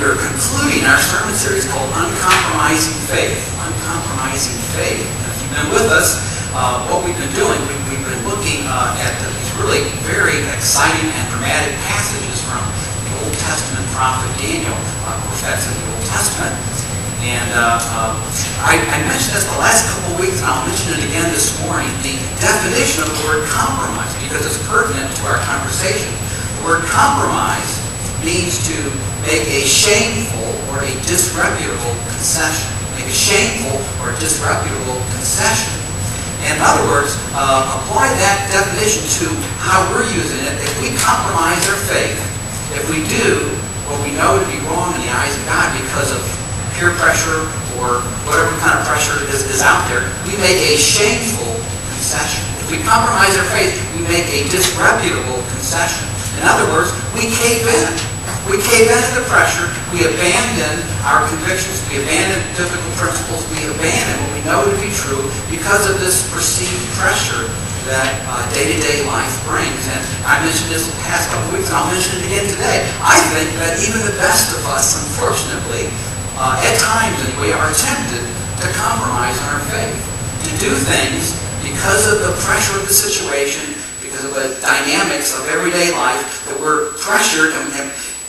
we're concluding our sermon series called Uncompromising Faith. Uncompromising Faith. And if you've been with us, what we've been doing, we've been looking at these really very exciting and dramatic passages from the Old Testament prophet Daniel, prophets of the Old Testament. And I mentioned this the last couple of weeks, and I'll mention it again this morning, the definition of the word compromise, because it's pertinent to our conversation. The word compromise means to make a shameful or a disreputable concession. Make a shameful or disreputable concession. In other words, apply that definition to how we're using it. If we compromise our faith, if we do what we know to be wrong in the eyes of God because of peer pressure or whatever kind of pressure is out there, we make a shameful concession. If we compromise our faith, we make a disreputable concession. In other words, we cave in. We cave into the pressure. We abandon our convictions. We abandon biblical principles. We abandon what we know to be true because of this perceived pressure that day-to-day life brings. And I mentioned this the past couple of weeks, and I'll mention it again today. I think that even the best of us, unfortunately, at times anyway, are tempted to compromise on our faith, to do things because of the pressure of the situation, because of the dynamics of everyday life, that we're pressured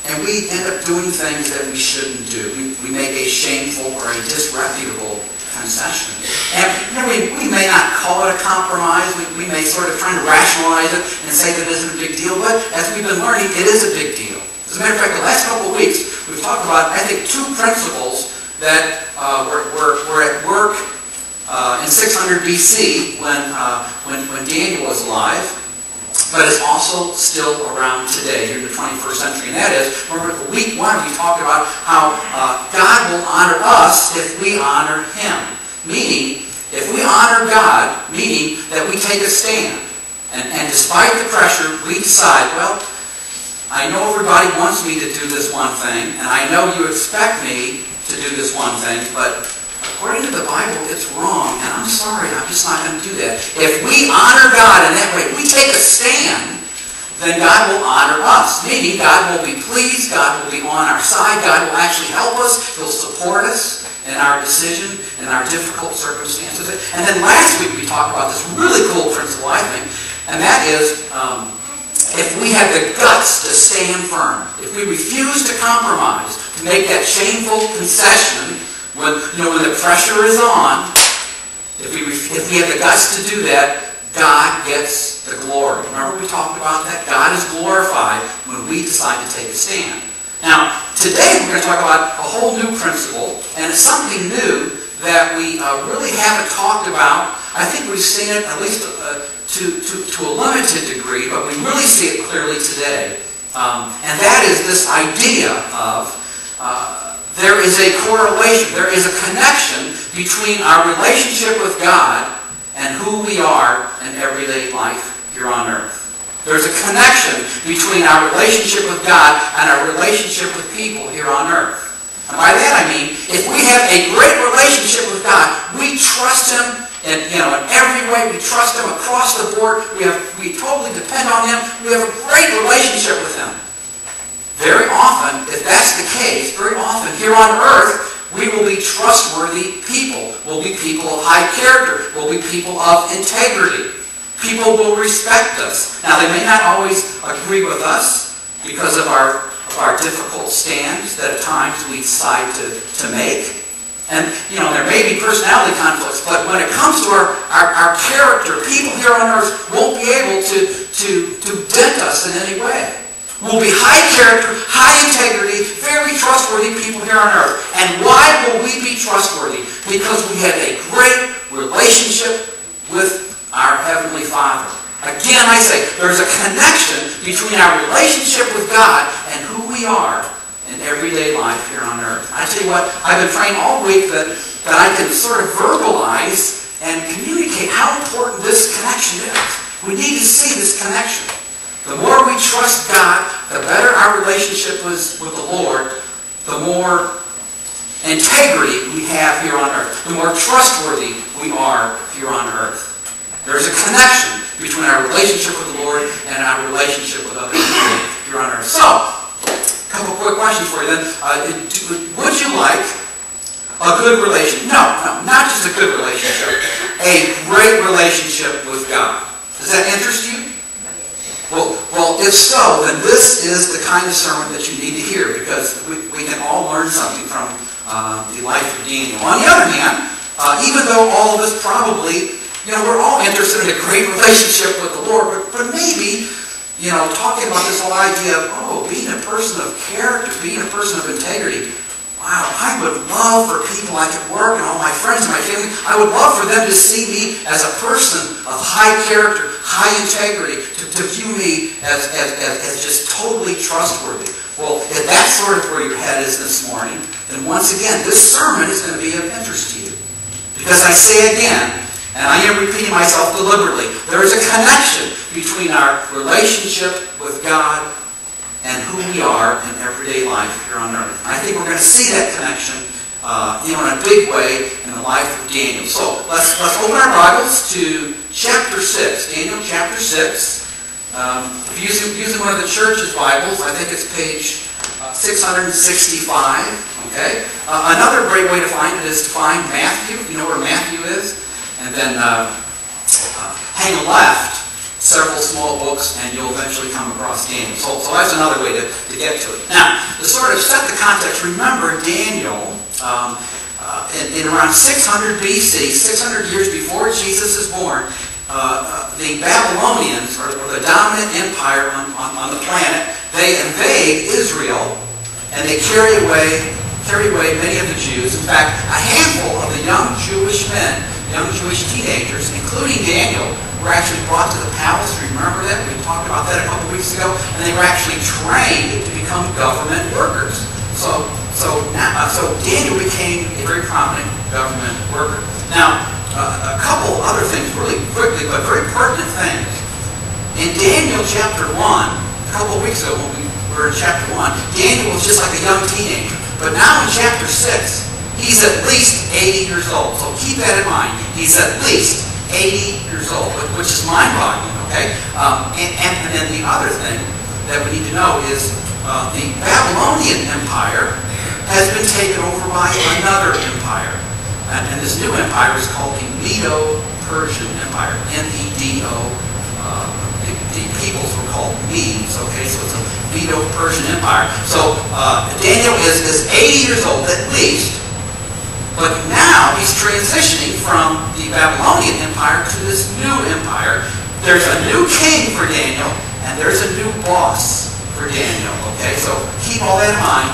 and we end up doing things that we shouldn't do. We make a shameful or a disreputable concession. And we may not call it a compromise. We may sort of try to rationalize it and say that it isn't a big deal. But as we've been learning, it is a big deal. As a matter of fact, the last couple of weeks, we've talked about, I think, two principles that were at work in 600 BC when Daniel was alive, but it's also still around today, here in the 21st century. And that is, remember, week one, we talked about how God will honor us if we honor Him. Meaning, if we honor God, meaning that we take a stand. And despite the pressure, we decide, well, I know everybody wants me to do this one thing, and I know you expect me to do this one thing, but according to the Bible, it's wrong, and I'm sorry, I'm just not going to do that. If we honor God in that way, we take a stand, then God will honor us. Meaning, God will be pleased, God will be on our side, God will actually help us, He'll support us in our decision, in our difficult circumstances. And then last week we talked about this really cool principle, I think, and that is, if we have the guts to stand firm, if we refuse to compromise, to make that shameful concession, when the pressure is on, if we have the guts to do that, God gets the glory. Remember we talked about that? God is glorified when we decide to take a stand. Now, today we're going to talk about a whole new principle, and it's something new that we really haven't talked about. I think we've seen it at least to a limited degree, but we really see it clearly today. And that is this idea of there is a correlation, there is a connection between our relationship with God and who we are in everyday life here on earth. There's a connection between our relationship with God and our relationship with people here on earth. And by that I mean, if we have a great relationship with God, we trust Him in every way. We trust Him across the board. We totally depend on Him. We have a great relationship with Him. Very often, if that's the case, very often here on earth, we will be trustworthy people. We'll be people of high character. We'll be people of integrity. People will respect us. Now, they may not always agree with us because of our difficult stands that at times we decide to make. And, there may be personality conflicts, but when it comes to our character, people here on earth won't be able to dent us in any way. We'll be high character, high integrity, very trustworthy people here on earth. And why will we be trustworthy? Because we have a great relationship with our Heavenly Father. Again, I say, there's a connection between our relationship with God and who we are in everyday life here on earth. I tell you what, I've been praying all week that I can sort of verbalize and communicate how important this connection is. We need to see this connection. The more we trust God, the better our relationship is with the Lord, the more integrity we have here on earth, the more trustworthy we are here on earth. There's a connection between our relationship with the Lord and our relationship with other people here on earth. So, couple quick questions for you then. Would you like a good relationship? No, not just a good relationship. A great relationship with God. Does that interest you? Well, if so, then this is the kind of sermon that you need to hear, because we can all learn something from the life of Daniel. On the other hand, even though all of us probably, we're all interested in a great relationship with the Lord, but maybe, talking about this whole idea of, being a person of character, being a person of integrity, wow, I would love for people like at work and all my friends and my family, I would love for them to see me as a person of high character, high integrity, to view me as just totally trustworthy. Well, if that's sort of where your head is this morning, then once again, this sermon is going to be of interest to you. Because I say again, and I am repeating myself deliberately, there is a connection between our relationship with God and who we are in everyday life here on earth. And I think we're going to see that connection in a big way in the life of Daniel. So let's open our Bibles to chapter 6. Daniel chapter 6. If you're using one of the church's Bibles, I think it's page 665. Okay. Another great way to find it is to find Matthew. You know where Matthew is? And then hang left several small books, and you'll eventually come across Daniel. So that's another way to get to it. Now, to sort of set the context, remember Daniel, in around 600 BC, 600 years before Jesus is born, the Babylonians, or the dominant empire on the planet, they invade Israel, and they carry away many of the Jews. In fact, a handful of the young Jewish men, young Jewish teenagers, including Daniel, were actually brought to the palace. Remember that? We talked about that a couple weeks ago. And they were actually trained to become government workers. So Daniel became a very prominent government worker. Now, a couple other things really quickly, but very pertinent things. In Daniel chapter 1, a couple weeks ago when we were in chapter 1, Daniel was just like a young teenager. But now in chapter 6, he's at least 80 years old. So keep that in mind. He's at least 80 years old, which is mind-boggling, okay? And then the other thing that we need to know is the Babylonian Empire has been taken over by another empire. And this new empire is called the Medo-Persian Empire, M-E-D-O. The peoples were called Medes, okay? So it's a Medo-Persian Empire. So Daniel is 80 years old at least, but now he's transitioning from the Babylonian Empire to this new empire. There's a new king for Daniel, and there's a new boss for Daniel, okay? So keep all that in mind.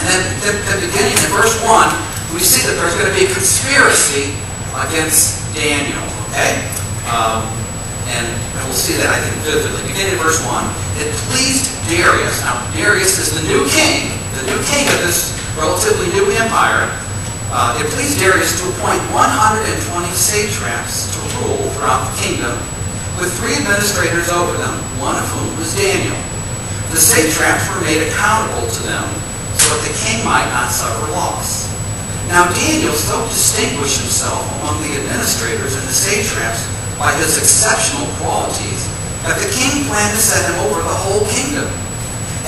And then at the beginning in verse 1, we see that there's going to be a conspiracy against Daniel, okay? And we'll see that, I think, vividly. Beginning in verse 1, it pleased Darius. Now, Darius is the new king of this relatively new empire. It pleased Darius to appoint 120 satraps to rule throughout the kingdom, with 3 administrators over them, one of whom was Daniel. The satraps were made accountable to them, so that the king might not suffer loss. Now Daniel so distinguished himself among the administrators and the satraps by his exceptional qualities that the king planned to set him over the whole kingdom.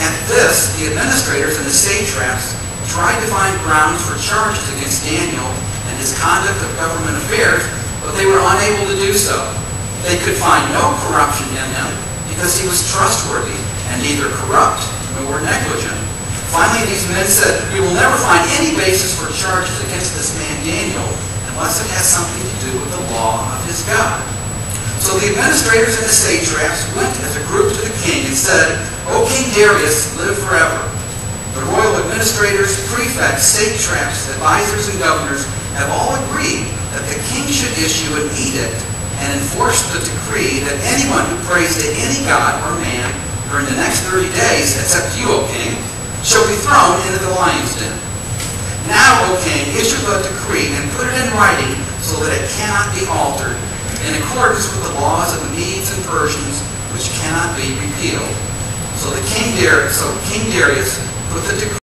At this, the administrators and the satraps tried to find grounds for charges against Daniel and his conduct of government affairs, but they were unable to do so. They could find no corruption in him because he was trustworthy and neither corrupt nor negligent. Finally, these men said, "We will never find any basis for charges against this man Daniel unless it has something to do with the law of his God." So the administrators and the satraps went as a group to the king and said, "O King Darius, live forever. The royal administrators, prefects, satraps, advisors, and governors have all agreed that the king should issue an edict and enforce the decree that anyone who prays to any god or man during the next 30 days, except you, O king, shall be thrown into the lion's den. Now, O king, issue the decree and put it in writing so that it cannot be altered, in accordance with the laws of the Medes and Persians, which cannot be repealed." So King Darius put the decree